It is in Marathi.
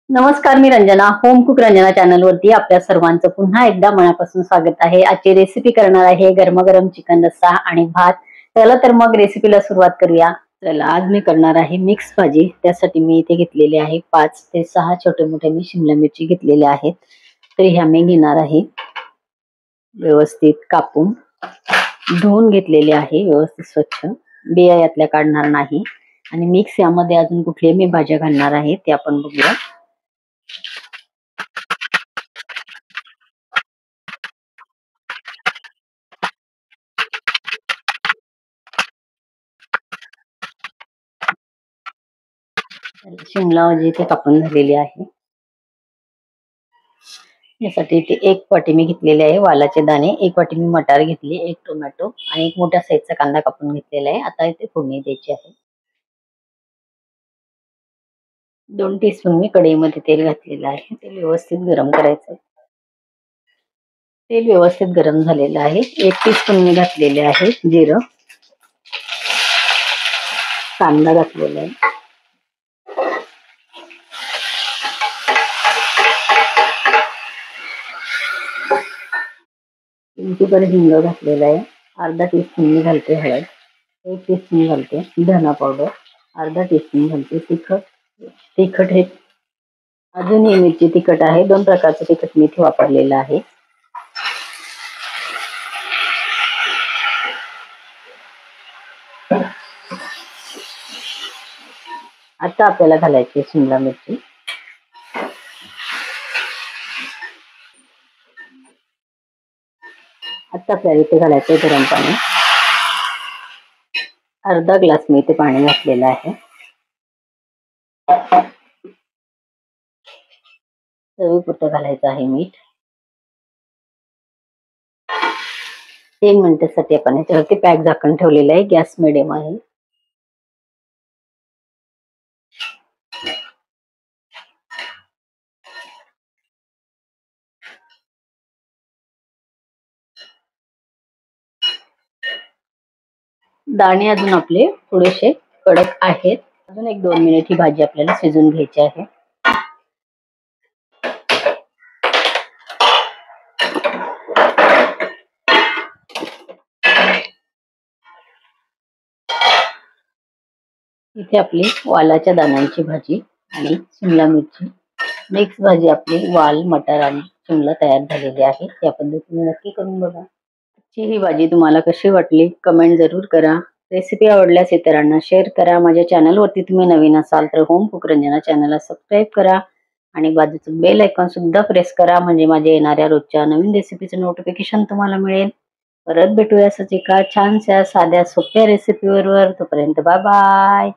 नमस्कार, मी Ranjana. Home cook Ranjana channel वरती आपल्या सर्वांचं पुन्हा एकदा मनापासून स्वागत आहे. आजची रेसिपी करणार आहे गरमागरम चिकन रस्सा आणि भात. चला तर मग रेसिपीला सुरुवात करूया. चला, आज मी करणार आहे मिक्स भाजी. त्यासाठी मी इथे घेतलेले आहे 5 ते 6 छोटे मोठे मी शिमला मिरची घेतलेल्या आहेत. तर ह्या मी घेणार आहे व्यवस्थित कापून धुवून घेतलेले आहे व्यवस्थित स्वच्छ. बिया यातल्या काढणार नाही. आणि मिक्स यामध्ये अजून कुठले मी भाज्या घालणार आहे ते आपण बघूया. शिमला भाजी इथे कापून झालेली आहे. यासाठी इथे 1 वाटी मी घेतलेले आहे वालाचे दाणे, 1 वाटी मी मटार घेतली, 1 टोमॅटो आणि 1 मोठ्या साईजचा कांदा कापून घेतलेला आहे. आता इथे फोडणी द्यायची आहे. 2 टीस्पून मी कढईमध्ये तेल घातलेलं आहे. तेल व्यवस्थित गरम करायचं आहे. तेल व्यवस्थित गरम झालेलं आहे. 1 टीस्पून मी घातलेले आहे जिरं, कांदा घातलेला आहे. चिमटीभर हिंग घातलेला आहे. अर्धा टीस्पून मी घालते हळद, 1 टीस्पून घालते धना पावडर, अर्धा टीस्पून घालते तिखट हे अजून ही मिरची तिखट आहे. 2 प्रकारचं तिखट मी इथे वापरलेलं आहे. आता आपल्याला घालायची शिमला मिरची. आता आपल्याला इथे घालायचं गरम पाणी. अर्धा ग्लास मी इथे पाणी घातलेलं आहे. चवीपुरतं घालायचं आहे मीठ. 3 मिनिटांसाठी आपण याच्यावरती पॅक झाकण ठेवलेलं आहे. गॅस मिडियम आहे. दाणे अजून आपले थोडेसे कडक आहेत. अजून 1-2 मिनिट ही भाजी आपल्याला शिजवून घ्यायची आहे. इथे आपली वालाच्या दाण्यांची भाजी आणि शिमला मिरची मिक्स भाजी आपली वाल, मटार आणि शिमला तयार झालेली आहे. या पद्धतीने नक्की करून बघा. ही भाजी तुम्हाला कशी वाटली कमेंट जरूर करा. रेसिपी आवडल्यास इतरांना शेअर करा. माझ्या चॅनलवरती तुम्ही नवीन असाल तर होम कुक रंजना चॅनलला सबस्क्राईब करा आणि बाजूचं बेल आयकॉन सुद्धा प्रेस करा, म्हणजे माझ्या येणाऱ्या रोजच्या नवीन रेसिपीचं नोटिफिकेशन तुम्हाला मिळेल. परत भेटूया असंच एका छानशा साध्या सोप्या रेसिपीवर. तोपर्यंत बाय बाय.